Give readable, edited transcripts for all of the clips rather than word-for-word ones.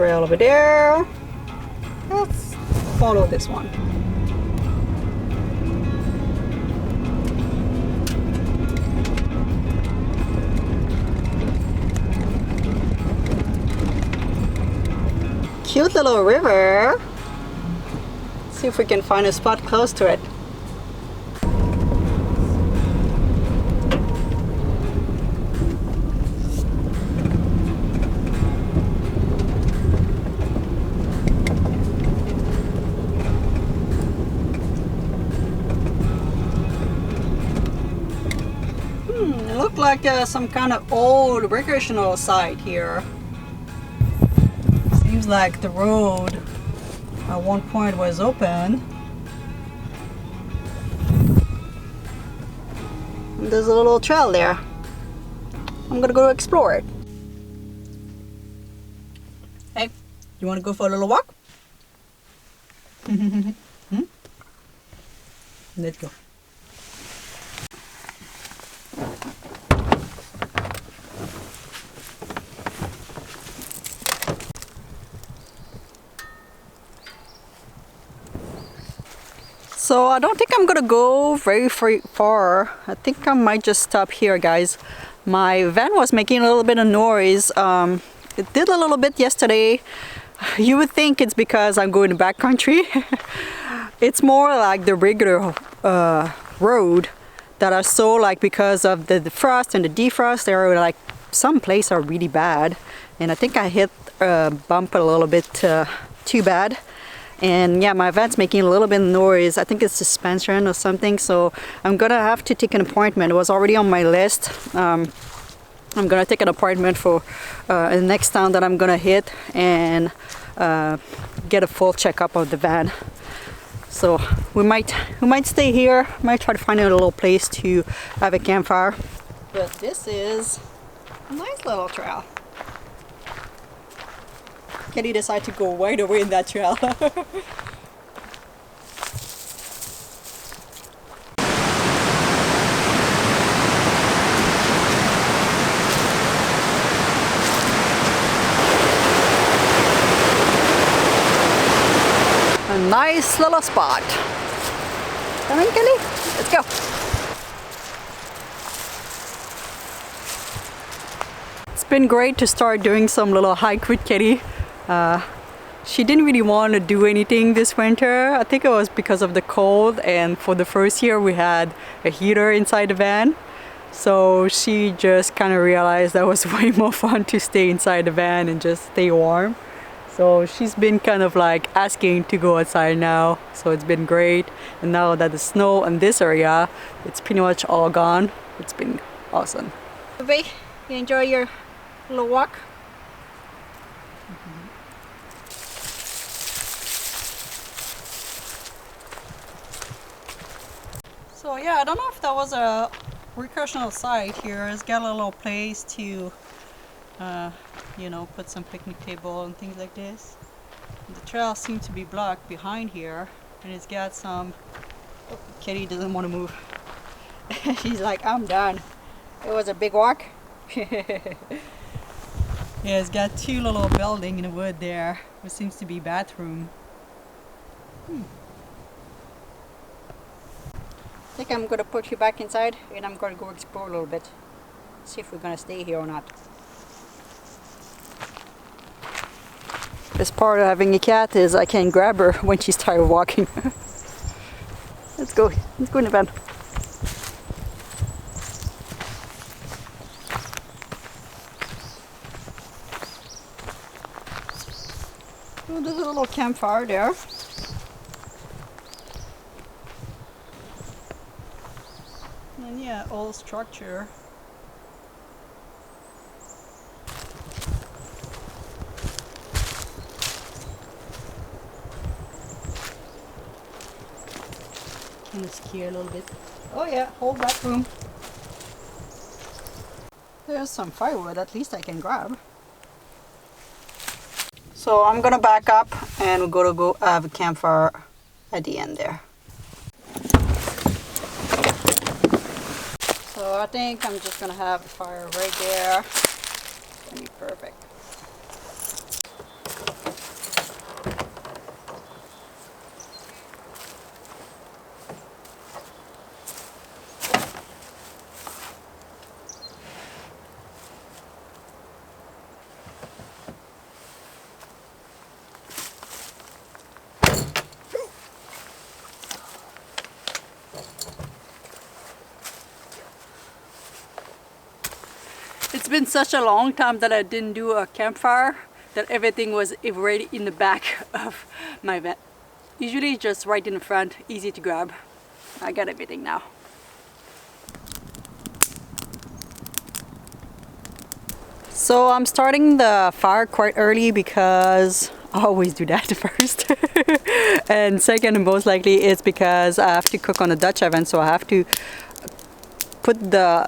trail over there. Let's follow this one. Cute little river. Let's see if we can find a spot close to it. It looked like some kind of old recreational site here. Seems like the road at one point was open. And there's a little trail there. I'm gonna go explore it. Hey, you wanna go for a little walk? Let's go. So I don't think I'm gonna go very far. I think I might just stop here, guys. My van was making a little bit of noise. It did a little bit yesterday. You would think it's because I'm going to backcountry. It's more like the regular road that are so, like, because of the frost and the defrost, they're like, some places are really bad. And I think I hit a bump a little bit too bad. And yeah, my van's making a little bit of noise. I think it's suspension or something, so I'm gonna have to take an appointment. It was already on my list. I'm gonna take an appointment for the next town that I'm gonna hit and get a full checkup of the van. So we might stay here. Might try to find a little place to have a campfire. But this is a nice little trail. Kenny decided to go right away in that trail. A nice little spot. Come on, Kenny. Let's go. It's been great to start doing some little hike with Kenny. She didn't really want to do anything this winter. I think it was because of the cold, and for the first year we had a heater inside the van. So she just kind of realized that was way more fun to stay inside the van and just stay warm. So she's been kind of like asking to go outside now. So it's been great. And now that the snow in this area, it's pretty much all gone. It's been awesome. Baby, you enjoy your little walk? So yeah, I don't know if that was a recreational site here. It's got a little place to, you know, put some picnic table and things like this. And the trail seems to be blocked behind here, and it's got some. Oh, Kitty doesn't want to move. She's like, I'm done. It was a big walk. Yeah, it's got two little buildings in the wood there, which seems to be bathroom. I think I'm gonna put you back inside and I'm gonna go explore a little bit. See if we're gonna stay here or not. Best part of having a cat is I can grab her when she's tired of walking. Let's go in the van. Oh, there's a little campfire there. And yeah, old structure. Kind of scare a little bit. Oh yeah, whole bathroom. There's some firewood, at least I can grab. So I'm gonna back up and we're gonna go have a campfire at the end there. So I think I'm just gonna have the fire right there. It's gonna be perfect. It's been such a long time that I didn't do a campfire that everything was already in the back of my van. Usually just right in the front, easy to grab. I got everything now. So I'm starting the fire quite early because I always do that first. And second, most likely it's because I have to cook on a Dutch oven, so I have to put the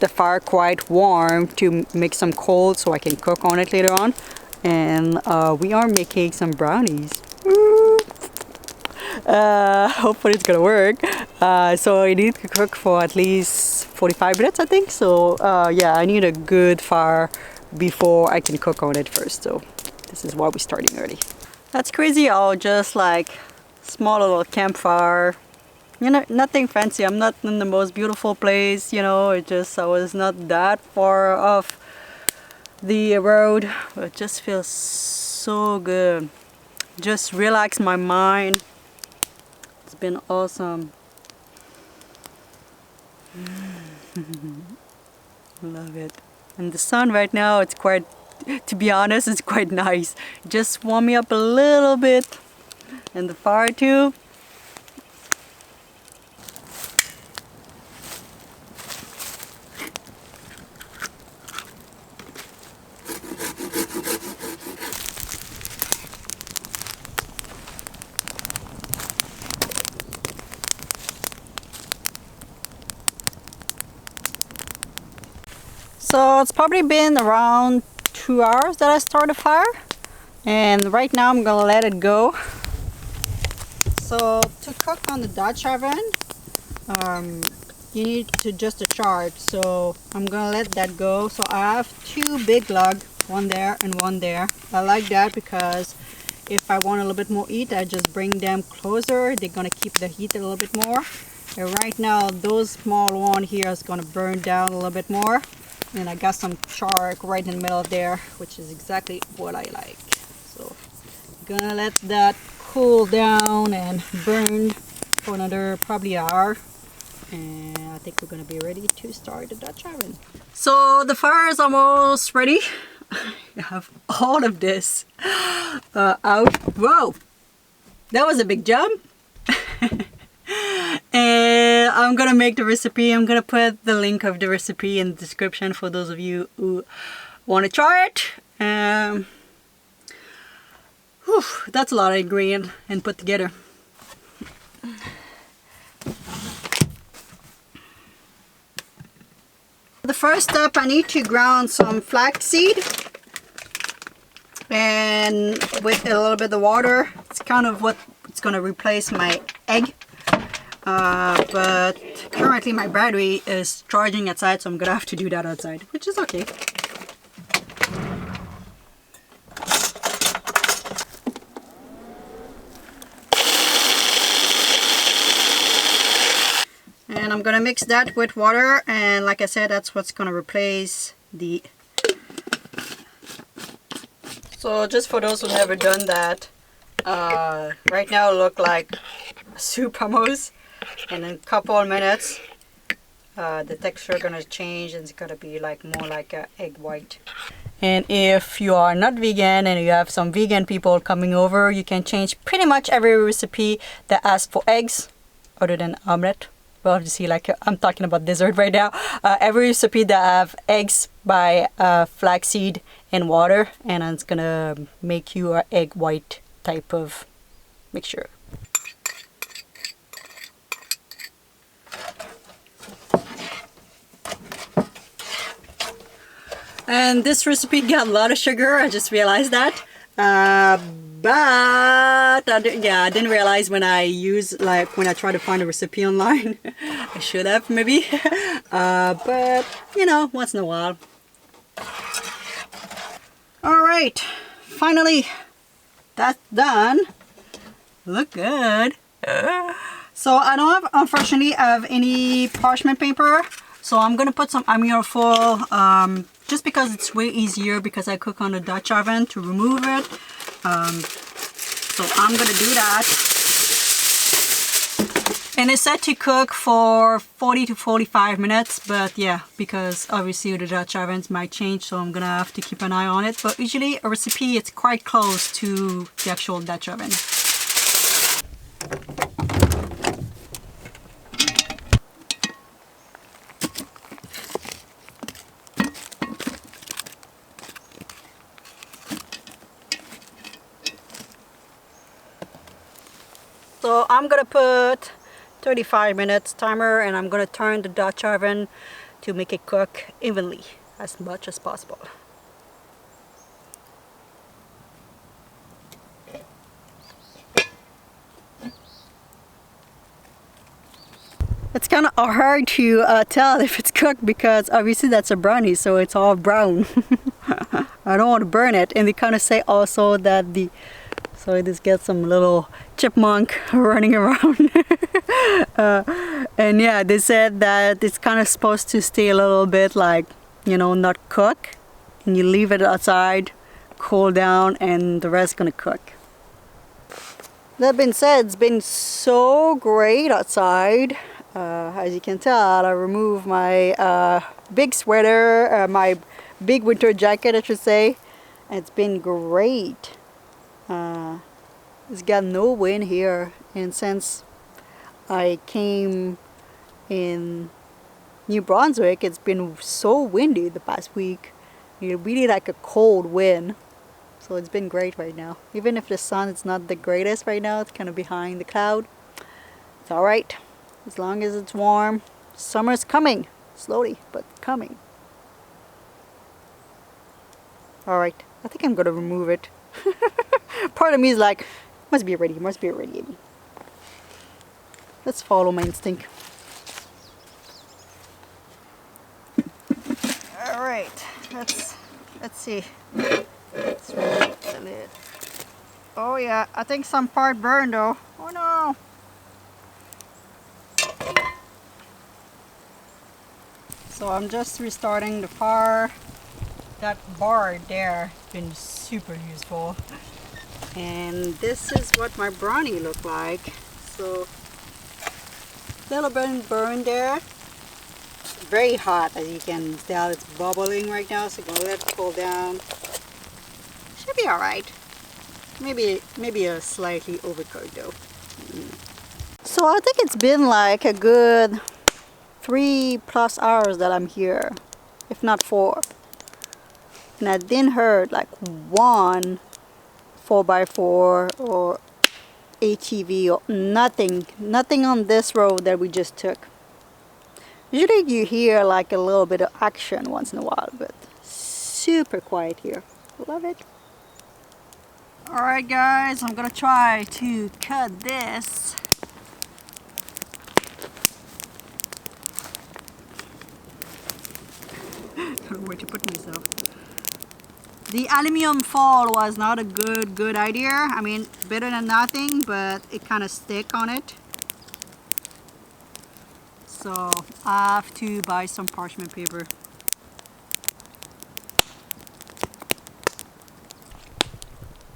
fire quite warm to make some cold so I can cook on it later on. And we are making some brownies. Hopefully it's gonna work. So I need to cook for at least 45 minutes, I think. So yeah, I need a good fire before I can cook on it first. So this is why we're starting early. That's crazy. I'll just like small little campfire. You know, nothing fancy. I'm not in the most beautiful place, you know. It just, I was not that far off the road. It just feels so good. Just relax my mind. It's been awesome. Love it. And the sun right now, it's quite, to be honest, it's quite nice. Just warm me up a little bit. And the fire too. So it's probably been around 2 hours that I started a fire, and right now I'm gonna let it go. So to cook on the Dutch oven, you need to just a charge. So I'm gonna let that go. So I have 2 big lugs, one there and one there. I like that because if I want a little bit more heat, I just bring them closer. They're gonna keep the heat a little bit more. And right now, those small one here is gonna burn down a little bit more. And I got some charcoal right in the middle there, which is exactly what I like. So I'm gonna let that cool down and burn for another probably hour. And I think we're gonna be ready to start the Dutch oven. So the fire is almost ready. I have all of this out. Whoa, that was a big jump. And I'm gonna make the recipe. I'm gonna put the link of the recipe in the description for those of you who want to try it. Whew, that's a lot of ingredient and put together. The first step, I need to ground some flaxseed, and with a little bit of water. It's kind of what it's gonna replace my egg. But currently my battery is charging outside, so I'm gonna have to do that outside, which is okay. And I'm gonna mix that with water, and like I said, that's what's gonna replace the... So just for those who never done that, right now it look like soup almost. And in a couple of minutes, the texture gonna change and it's gonna be like more like a egg white. And if you are not vegan and you have some vegan people coming over, you can change pretty much every recipe that asks for eggs, other than omelette. Well, you see, like I'm talking about dessert right now. Every recipe that have eggs by flaxseed and water, and it's gonna make you an egg white type of mixture. And this recipe got a lot of sugar, I just realized that. But I didn't realize when I try to find a recipe online. I should have maybe. But you know, once in a while. Alright, finally that's done. Look good. So I don't have, unfortunately, have any parchment paper. So I'm gonna put some amino foil, just because it's way easier because I cook on the Dutch oven to remove it. So I'm gonna do that. And it's set to cook for 40 to 45 minutes, but yeah, because obviously the Dutch ovens might change, so I'm gonna have to keep an eye on it. But usually a recipe, it's quite close to the actual Dutch oven. So I'm gonna put 35 minutes timer, and I'm gonna turn the Dutch oven to make it cook evenly as much as possible. It's kind of hard to tell if it's cooked because obviously that's a brownie, so it's all brown. I don't want to burn it, and they kind of say also that so I just get some little chipmunk running around. And yeah, they said that it's kind of supposed to stay a little bit like, you know, not cook, and you leave it outside, cool down, and the rest is gonna cook. That being said, it's been so great outside. As you can tell, I removed my big sweater, my big winter jacket, I should say. It's been great. It's got no wind here, and since I came in New Brunswick, it's been so windy the past week. You really like a cold wind, so it's been great right now. Even if the sun is not the greatest right now, it's kind of behind the cloud. It's all right. As long as it's warm. Summer's coming, slowly, but coming. Alright, I think I'm gonna remove it. Part of me is like, must be ready, Amy. Let's follow my instinct. Alright, let's see. Let's remove the lid. Oh yeah, I think some part burned though. Oh no! So I'm just restarting the fire. That bar there has been super useful. And this is what my brownie looked like. So, little bit burned there. Very hot, as you can tell. It's bubbling right now, so I'm gonna let it cool down. Should be alright. Maybe a slightly overcooked though. So I think it's been like a good 3+ hours that I'm here, if not 4. And I didn't heard like one 4x4 or ATV or nothing on this road that we just took. Usually you hear like a little bit of action once in a while, but super quiet here. Love it. Alright guys, I'm gonna try to cut this. Where to put myself. The aluminum foil was not a good idea. I mean, better than nothing, but it kind of stick on it. So I have to buy some parchment paper.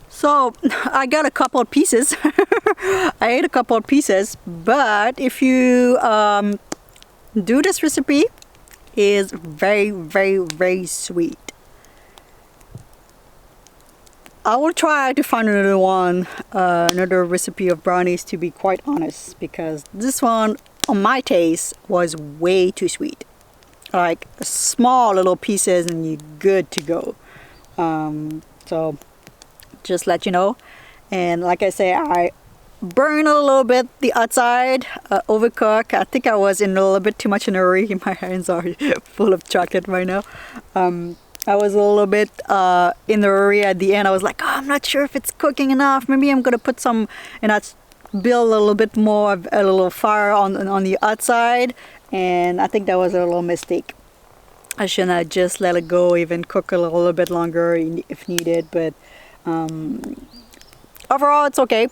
So I got a couple of pieces. I ate a couple of pieces, but if you do this recipe, is very sweet. I will try to find another one, another recipe of brownies, to be quite honest, because this one on my taste was way too sweet. Like small little pieces and you're good to go. So just let you know. And like I say, I burn a little bit the outside, overcook. I think I was in a little bit too much in a hurry. My hands are full of chocolate right now. I was a little bit in the hurry at the end. I was like, oh, I'm not sure if it's cooking enough. Maybe I'm gonna put some, and I build a little bit more of a little fire on the outside. And I think that was a little mistake. I shouldn't have just let it go, even cook a little bit longer if needed. But overall, it's okay.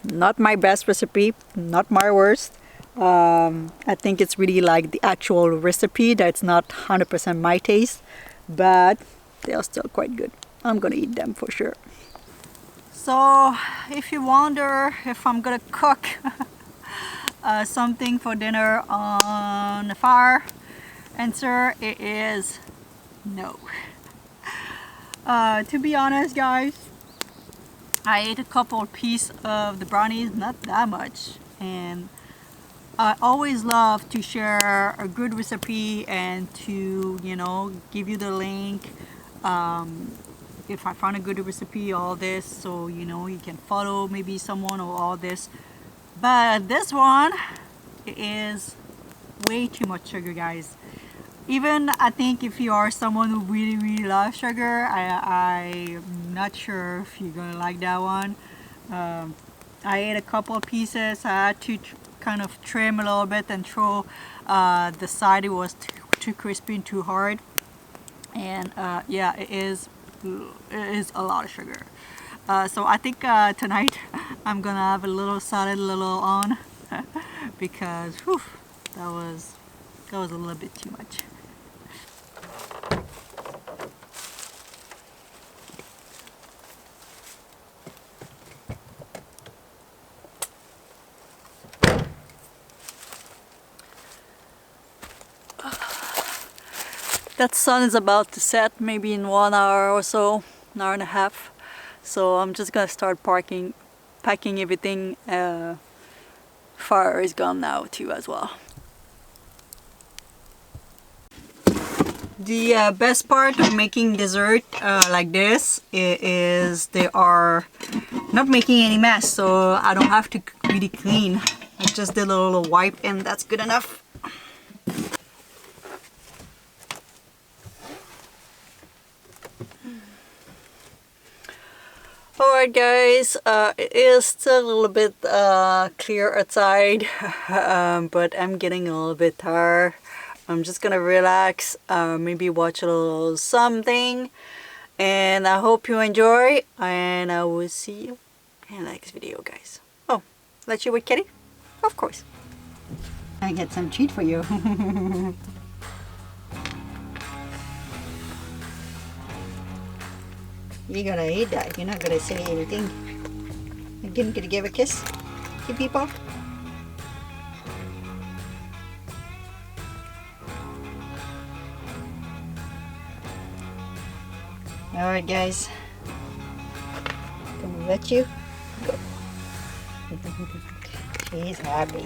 Not my best recipe, not my worst. I think it's really like the actual recipe that's not 100% my taste, but they're still quite good. I'm gonna eat them for sure. So if you wonder if I'm gonna cook something for dinner on the fire? Answer, it is no. To be honest, guys, I ate a couple pieces of the brownies, not that much, and I always love to share a good recipe and to, you know, give you the link if I found a good recipe, all this, so you know you can follow maybe someone or all this. But this one is way too much sugar, guys. Even I think if you are someone who really loves sugar, I'm not sure if you're gonna like that one. I ate a couple of pieces. I had to kind of trim a little bit and throw the side. It was too crispy and too hard. And yeah, it is a lot of sugar. So I think tonight I'm gonna have a little salad, a little on, because whew, that was a little bit too much. That sun is about to set, maybe in 1 hour or so, an hour and a half. So I'm just gonna start packing everything. Fire is gone now too as well. The best part of making dessert like this is they are not making any mess, so I don't have to really clean. I just did a little wipe and that's good enough. Alright guys, it is still a little bit clear outside, but I'm getting a little bit tired. I'm just gonna relax, maybe watch a little something, and I hope you enjoy, and I will see you in the next video, guys. Oh, let you with Kitty? Of course. I get some treat for you. You're gonna eat that. You're not gonna say anything. Again, gonna give a kiss to people. Alright guys. Gonna let you go. She's happy.